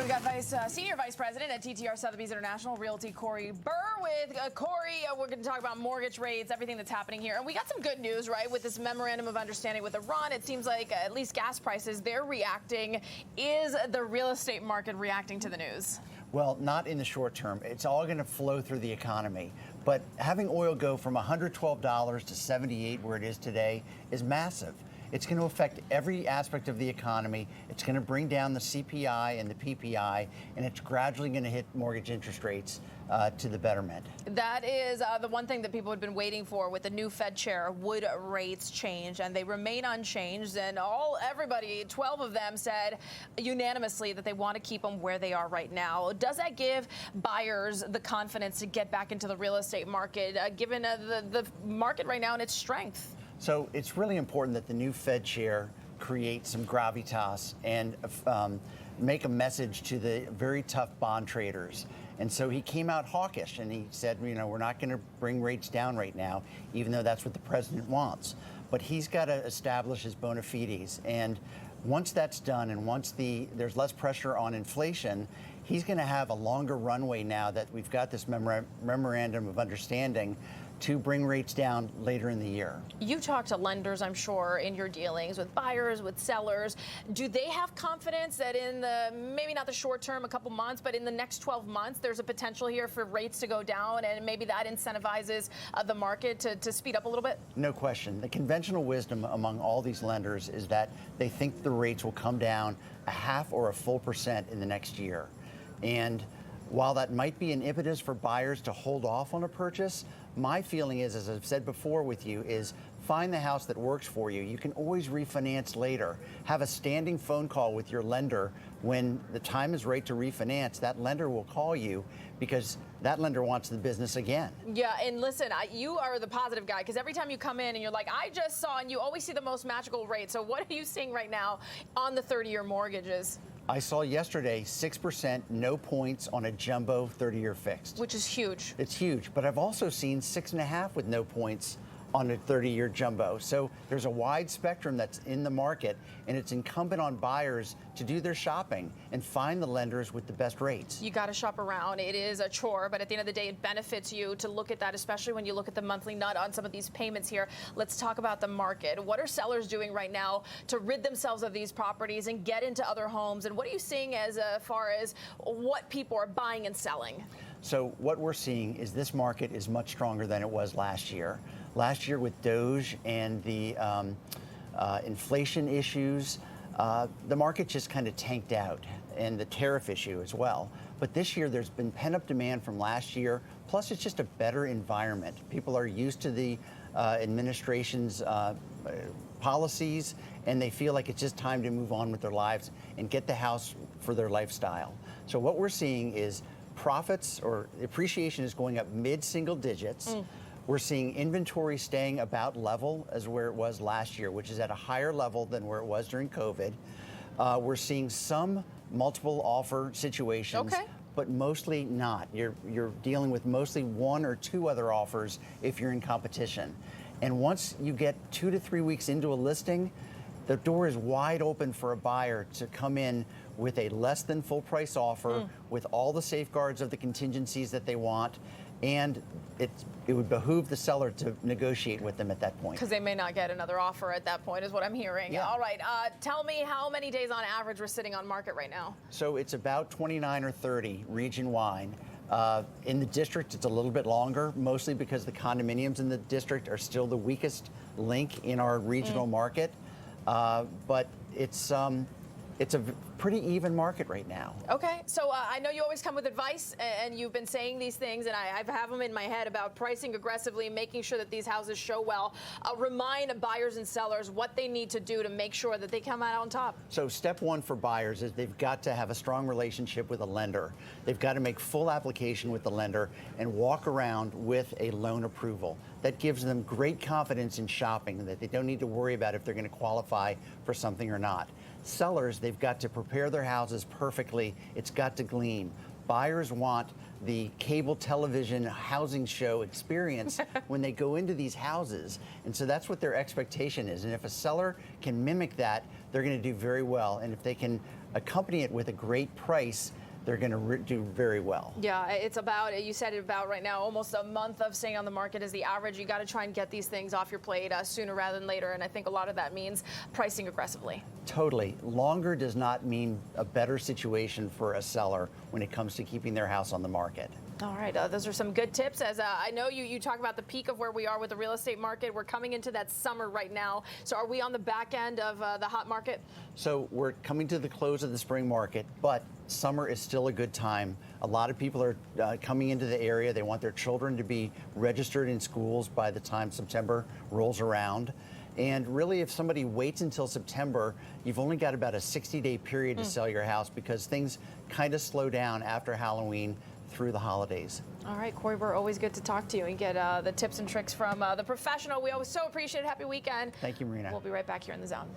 We've got Senior Vice President at TTR Sotheby's International Realty, Corey Burr. With Corey, we're going to talk about mortgage rates, everything that's happening here. And we got some good news, right, with this memorandum of understanding with Iran. It seems like at least gas prices, they're reacting. Is the real estate market reacting to the news? Well, not in the short term. It's all going to flow through the economy. But having oil go from $112 to $78 where it is today is massive. It's going to affect every aspect of the economy. It's going to bring down the CPI and the PPI, and it's gradually going to hit mortgage interest rates to the betterment. That is the one thing that people had been waiting for with the new Fed chair. Would rates change? And they remain unchanged. And everybody, 12 of them, said unanimously that they want to keep them where they are right now. Does that give buyers the confidence to get back into the real estate market, given the market right now and its strength? So it's really important that the new Fed chair create some gravitas and make a message to the very tough bond traders. And so he came out hawkish and he said, you know, we're not going to bring rates down right now, even though that's what the president wants. But he's got to establish his bona fides. And once that's done and once there's less pressure on inflation, he's going to have a longer runway now that we've got this memorandum of understanding to bring rates down later in the year. You talk to lenders, I'm sure, in your dealings with buyers, with sellers. Do they have confidence that in the, maybe not the short term, a couple months, but in the next 12 months, there's a potential here for rates to go down and maybe that incentivizes the market to speed up a little bit? No question. The conventional wisdom among all these lenders is that they think the rates will come down 0.5 or 1% in the next year. And while that might be an impetus for buyers to hold off on a purchase, my feeling is, as I've said before with you, is find the house that works for you. You can always refinance later. Have a standing phone call with your lender when the time is right to refinance. That lender will call you because that lender wants the business again. Yeah, and listen, you are the positive guy because every time you come in and you're like, I just saw, and you always see the most magical rate. So what are you seeing right now on the 30-year mortgages? I saw yesterday 6%, no points on a jumbo 30-year fixed. Which is huge. It's huge, but I've also seen 6.5 with no points on a 30-year jumbo. So there's a wide spectrum that's in the market, and it's incumbent on buyers to do their shopping and find the lenders with the best rates. You got to shop around. It is a chore, but at the end of the day, it benefits you to look at that, especially when you look at the monthly nut on some of these payments here. Let's talk about the market. What are sellers doing right now to rid themselves of these properties and get into other homes? And what are you seeing as far as what people are buying and selling? So what we're seeing is this market is much stronger than it was last year. Last year with Doge and the inflation issues, the market just kind of tanked out, and the tariff issue as well. But this year there's been pent-up demand from last year, plus it's just a better environment. People are used to the administration's policies, and they feel like it's just time to move on with their lives and get the house for their lifestyle. So what we're seeing is profits or appreciation is going up mid-single digits. We're seeing inventory staying about level as where it was last year, which is at a higher level than where it was during COVID. We're seeing some multiple offer situations, but mostly not. You're dealing with mostly 1 or 2 other offers if you're in competition. And once you get 2 to 3 weeks into a listing, the door is wide open for a buyer to come in with a less than full price offer with all the safeguards of the contingencies that they want. And it would behoove the seller to negotiate with them at that point. Because they may not get another offer at that point is what I'm hearing. Yeah. All right. Tell me how many days on average we're sitting on market right now. So it's about 29 or 30 region-wide. In the district, it's a little bit longer, mostly because the condominiums in the district are still the weakest link in our regional market. But it's a pretty even market right now. Okay, so I know you always come with advice, and you've been saying these things, and I have them in my head about pricing aggressively, making sure that these houses show well. Remind buyers and sellers what they need to do to make sure that they come out on top. So step one for buyers is they've got to have a strong relationship with a lender. They've got to make full application with the lender and walk around with a loan approval. That gives them great confidence in shopping, that they don't need to worry about if they're going to qualify for something or not. Sellers, they've got to prepare their houses perfectly. It's got to gleam. Buyers want the cable television housing show experience when they go into these houses. And so that's what their expectation is. And if a seller can mimic that, they're going to do very well. And if they can accompany it with a great price, they're going to do very well. Yeah, it's about, you said it about right now, almost a month of staying on the market is the average. You got to try and get these things off your plate sooner rather than later. And I think a lot of that means pricing aggressively. Totally. Longer does not mean a better situation for a seller when it comes to keeping their house on the market. All right, those are some good tips. As I know you talk about the peak of where we are with the real estate market. We're coming into that summer right now. So are we on the back end of the hot market? So we're coming to the close of the spring market, but summer is still a good time. A lot of people are coming into the area. They want their children to be registered in schools by the time September rolls around. And really, if somebody waits until September, you've only got about a 60-day period to sell your house because things kind of slow down after Halloween through the holidays. All right, Corey Burr, always good to talk to you and get the tips and tricks from the professional. We always so appreciate it. Happy weekend. Thank you, Marina. We'll be right back here in the Zone.